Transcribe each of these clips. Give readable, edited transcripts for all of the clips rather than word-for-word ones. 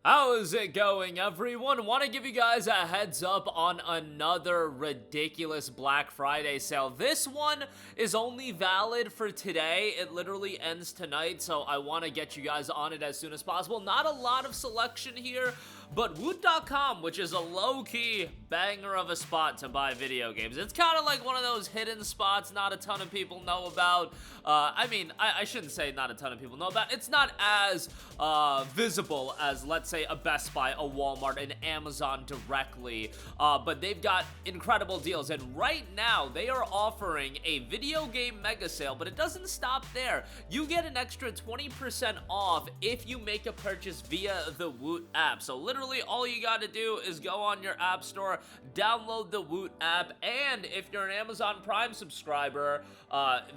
How is it going, everyone? Want to give you guys a heads up on another ridiculous Black Friday sale. This one is only valid for today. It literally ends tonight, so I want to get you guys on it as soon as possible. Not a lot of selection here, but Woot.com, which is a low-key banger of a spot to buy video games. It's kind of like one of those hidden spots not a ton of people know about. I shouldn't say not a ton of people know about. It's not as visible as, let's say, a Best Buy, a Walmart, an Amazon directly, but they've got incredible deals, and right now they are offering a video game mega sale, but it doesn't stop there. You get an extra 20% off if you make a purchase via the Woot app. So literally all you gotta do is go on your app store, download the Woot app, and if you're an Amazon Prime subscriber,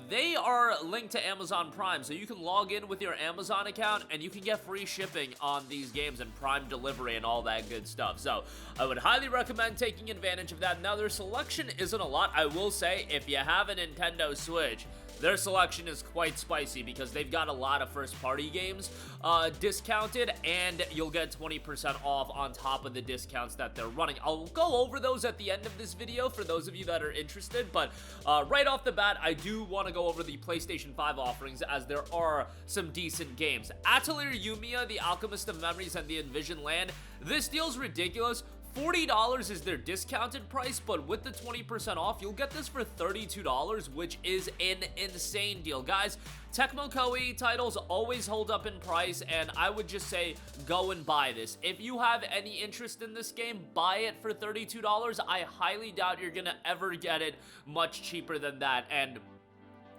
they are linked to Amazon Prime, so you can log in with your Amazon account and you can get free shipping on these games and Prime delivery and all that good stuff. So I would highly recommend taking advantage of that. Now, their selection isn't a lot. I will say, if you have a Nintendo Switch, their selection is quite spicy because they've got a lot of first-party games discounted, and you'll get 20% off on top of the discounts that they're running. I'll go over those at the end of this video for those of you that are interested, but right off the bat, I do want to go over the PlayStation 5 offerings, as there are some decent games. Atelier, Yumia, the Alchemist of Memories, and the Envisioned Land. This deal's ridiculous. $40 is their discounted price, but with the 20% off, you'll get this for $32, which is an insane deal. Guys, Tecmo Koei titles always hold up in price, and I would just say go and buy this. If you have any interest in this game, buy it for $32. I highly doubt you're gonna ever get it much cheaper than that, and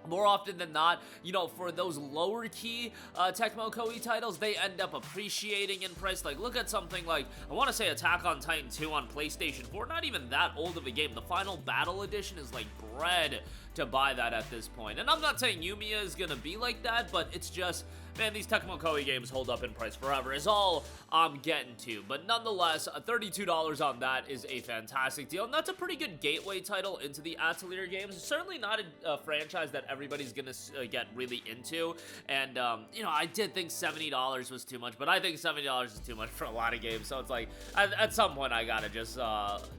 more often than not, you know, for those lower key Tecmo Koei titles, they end up appreciating in price. Like, look at something like, I want to say Attack on Titan 2 on PlayStation 4, not even that old of a game. The Final Battle Edition is like bread to buy that at this point. And I'm not saying Yumia is gonna be like that, but it's just, man, these Tecmo Koei games hold up in price forever is all I'm getting to. But nonetheless, $32 on that is a fantastic deal, and that's a pretty good gateway title into the Atelier games. Certainly not a franchise that everybody's gonna get really into, and you know, I did think $70 was too much, but I think $70 is too much for a lot of games, so it's like, at some point I gotta just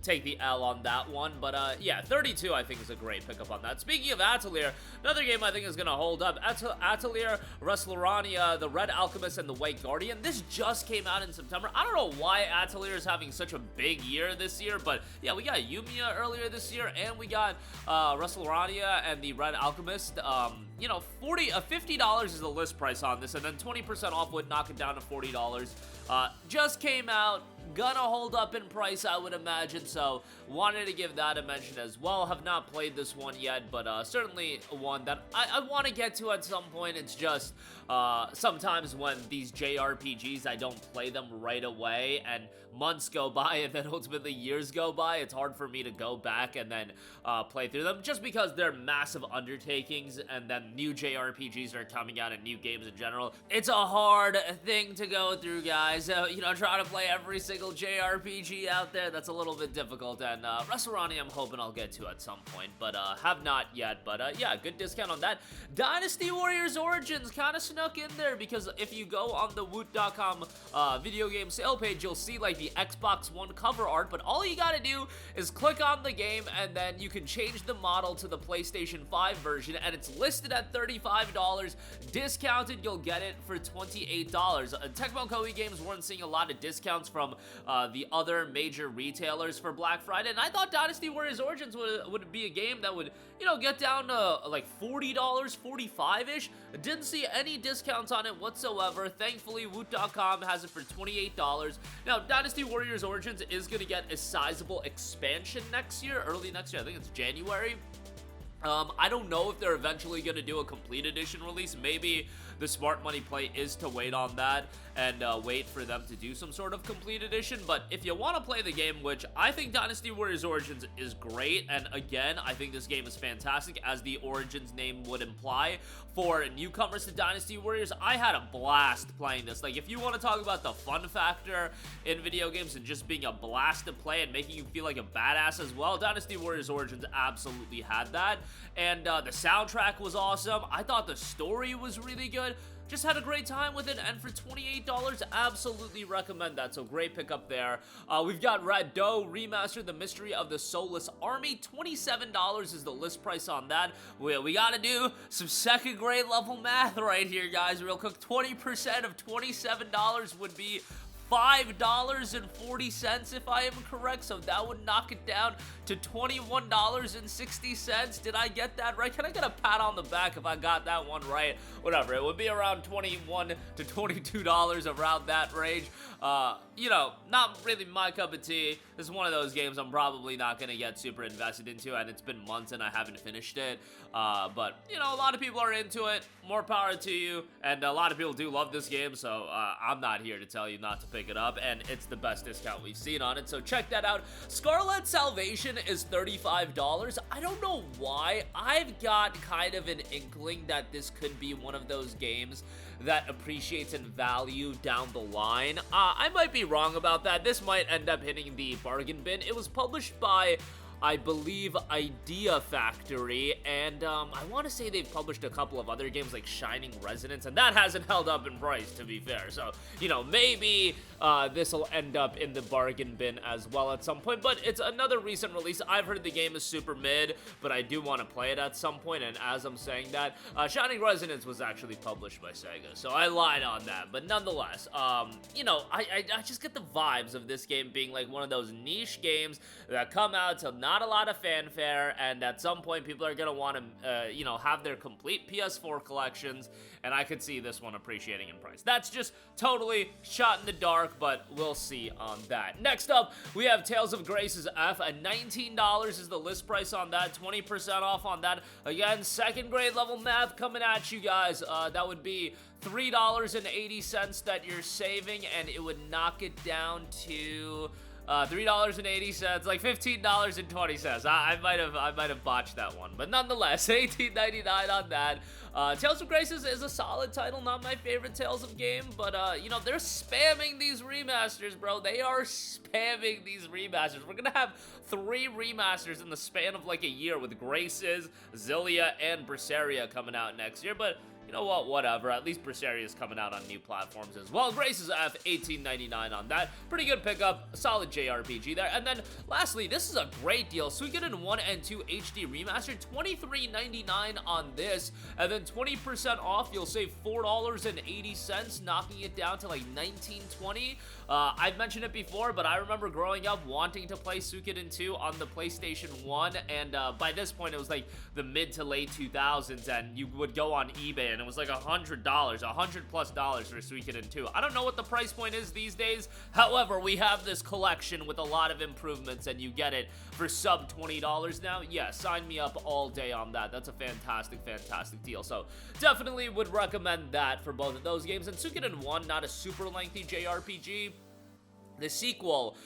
take the L on that one. But yeah, 32 I think is a great pickup on that. Speaking of Atelier, another game I think is gonna hold up, Atelier, Resleriana, the Red Alchemist, and the White Guardian. This just came out in September. I don't know why Atelier is having such a big year this year, but yeah, we got Yumia earlier this year, and we got Resleriana and the Red Alchemist. You know, $50 is the list price on this, and then 20% off would knock it down to $40. Just came out, gonna hold up in price, I would imagine, so wanted to give that a mention as well. Have not played this one yet, but certainly one that I want to get to at some point. It's just sometimes when these JRPGs, I don't play them right away, and months go by, and then ultimately years go by. It's hard for me to go back and then play through them, just because they're massive undertakings, and then new JRPGs are coming out and new games in general. It's a hard thing to go through, guys. You know, trying to play every single JRPG out there, that's a little bit difficult, and Resleriana I'm hoping I'll get to at some point, but have not yet. But yeah, good discount on that. Dynasty Warriors Origins kind of snuck in there, because if you go on the Woot.com video game sale page, you'll see like the Xbox One cover art, but all you gotta do is click on the game, and then you can change the model to the PlayStation 5 version, and it's listed at $35. Discounted, you'll get it for $28. Tecmo Koei games weren't seeing a lot of discounts from the other major retailers for Black Friday, and I thought Dynasty Warriors Origins would be a game that would, you know, get down to like $40, $45-ish. Didn't see any discounts on it whatsoever. Thankfully, Woot.com has it for $28. Now, Dynasty Warriors Origins is going to get a sizable expansion next year, early next year. I think it's January. I don't know if they're eventually going to do a complete edition release. Maybe the smart money play is to wait on that and wait for them to do some sort of complete edition. But if you want to play the game, which I think Dynasty Warriors Origins is great, and again, I think this game is fantastic, as the Origins name would imply. For newcomers to Dynasty Warriors, I had a blast playing this. Like, if you want to talk about the fun factor in video games and just being a blast to play and making you feel like a badass as well, Dynasty Warriors Origins absolutely had that. And the soundtrack was awesome. I thought the story was really good. good. Just had a great time with it, and for $28, absolutely recommend that. So great pickup there. We've got Raidou Remastered, The Mystery of the Soulless Army. $27 is the list price on that. We gotta do some second grade level math right here, guys, real quick. 20% of $27 would be $5.40 if I am correct, so that would knock it down to $21.60. Did I get that right? Can I get a pat on the back if I got that one right? Whatever, it would be around $21 to $22 around that range. You know, not really my cup of tea. This is one of those games I'm probably not gonna get super invested into, and it's been months and I haven't finished it. But, you know, a lot of people are into it. More power to you, and a lot of people do love this game, so I'm not here to tell you not to pick it up, and it's the best discount we've seen on it, so check that out. Scarlet Salvation is $35. I don't know why. I've got kind of an inkling that this could be one of those games that appreciates in value down the line. I might be wrong about that. This might end up hitting the bargain bin. It was published by, I believe, Idea Factory, and I want to say they've published a couple of other games like Shining Resonance, and that hasn't held up in price, to be fair. So, you know, maybe this will end up in the bargain bin as well at some point, but it's another recent release. I've heard the game is super mid, but I do want to play it at some point, and as I'm saying that, Shining Resonance was actually published by Sega, so I lied on that, but nonetheless, you know, I just get the vibes of this game being like one of those niche games that come out to not a lot of fanfare, and at some point people are gonna want to, you know, have their complete PS4 collections, and I could see this one appreciating in price. That's just totally shot in the dark, but we'll see on that. Next up, we have Tales of Grace's F at $19 is the list price on that, 20% off on that. Again, second grade level math coming at you guys. That would be $3.80 that you're saving, and it would knock it down to $3.80, like $15.20. I might have botched that one, but nonetheless, $18.99 on that. Tales of Grace is a solid title, not my favorite Tales of game, but you know, they're spamming these remasters, bro. They are spamming these remasters. We're gonna have 3 remasters in the span of like a year with Graces, Xillia, and Berseria coming out next year, but you know what, whatever. At least Berseria is coming out on new platforms as well. Grace's F, $18.99 on that. Pretty good pickup, a solid JRPG there. And then, lastly, this is a great deal. Suikoden 1 and 2 HD Remastered, $23.99 on this. And then 20% off, you'll save $4.80, knocking it down to like $19.20. I've mentioned it before, but I remember growing up wanting to play Suikoden 2 on the PlayStation 1, and by this point, it was like the mid to late 2000s, and you would go on eBay, and it was like $100, $100+ for Suikoden 2. I don't know what the price point is these days. However, we have this collection with a lot of improvements, and you get it for sub $20 now. Yeah, sign me up all day on that. That's a fantastic, fantastic deal. So definitely would recommend that for both of those games. And Suikoden 1, not a super lengthy JRPG. The sequel,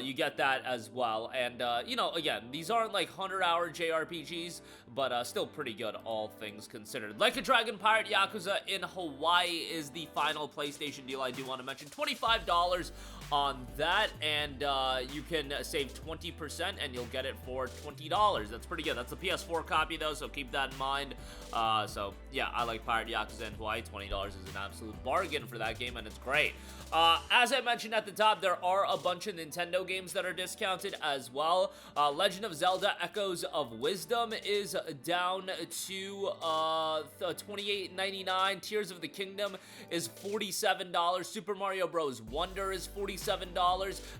you get that as well, and, you know, again, these aren't, like, 100-hour JRPGs, but still pretty good, all things considered. Like a Dragon Pirate Yakuza in Hawaii is the final PlayStation deal I do want to mention. $25 on that, and you can save 20%, and you'll get it for $20. That's pretty good. That's a PS4 copy, though, so keep that in mind. So, yeah, I like Pirate Yakuza in Hawaii. $20 is an absolute bargain for that game, and it's great. As I mentioned at the top, there are a bunch of Nintendo games that are discounted as well. Legend of Zelda Echoes of Wisdom is down to $28.99. Tears of the Kingdom is $47. Super Mario Bros. Wonder is $47.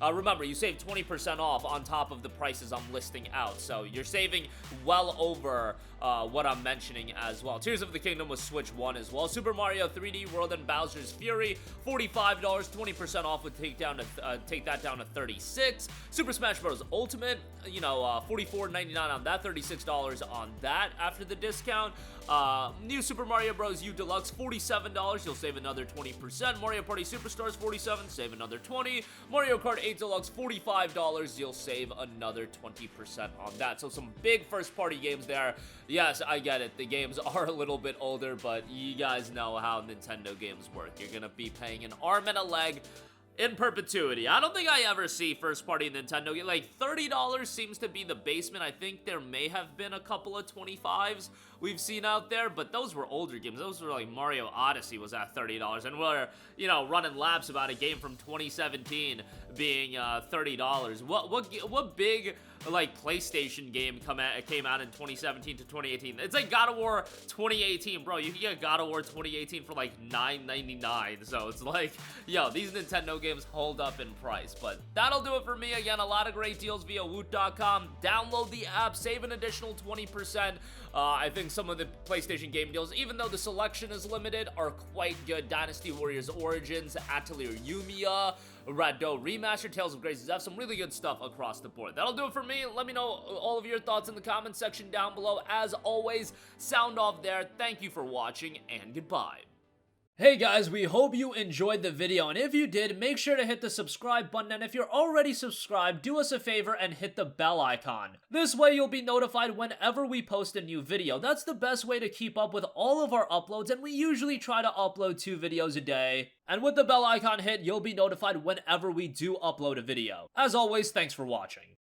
Remember, you save 20% off on top of the prices I'm listing out, so you're saving well over what I'm mentioning as well. Tears of the Kingdom was Switch 1 as well. Super Mario 3D World and Bowser's Fury, $45. 20% off would take that down to $36. Super Smash Bros. Ultimate, you know, $44.99 on that, $36 on that after the discount. New Super Mario Bros. U Deluxe, $47. You'll save another 20%. Mario Party Superstars, $47. Save another 20. Mario Kart 8 Deluxe, $45. You'll save another 20% on that. So some big first-party games there. Yes, I get it. The games are a little bit older, but you guys know how Nintendo games work. You're gonna be paying an arm and a leg in perpetuity. I don't think I ever see first-party Nintendo get like $30 seems to be the basement. I think there may have been a couple of 25s we've seen out there, but those were older games. Those were like Mario Odyssey was at $30, and we're, you know, running laps about a game from 2017 being $30. What big like PlayStation game came out in 2017 to 2018? It's like God of War 2018, bro. You can get God of War 2018 for like $9.99. So it's like, yo, these Nintendo games hold up in price. But that'll do it for me. Again, a lot of great deals via Woot.com. Download the app, save an additional 20%. I think some of the PlayStation game deals, even though the selection is limited, are quite good. Dynasty Warriors Origins, Atelier Yumia, Raidou Remastered, Tales of Graces F, some really good stuff across the board. That'll do it for me. Let me know all of your thoughts in the comment section down below. As always, sound off there. Thank you for watching, and goodbye. Hey guys, we hope you enjoyed the video, and if you did, make sure to hit the subscribe button, and if you're already subscribed, do us a favor and hit the bell icon. This way you'll be notified whenever we post a new video. That's the best way to keep up with all of our uploads, and we usually try to upload 2 videos a day. And with the bell icon hit, you'll be notified whenever we do upload a video. As always, thanks for watching.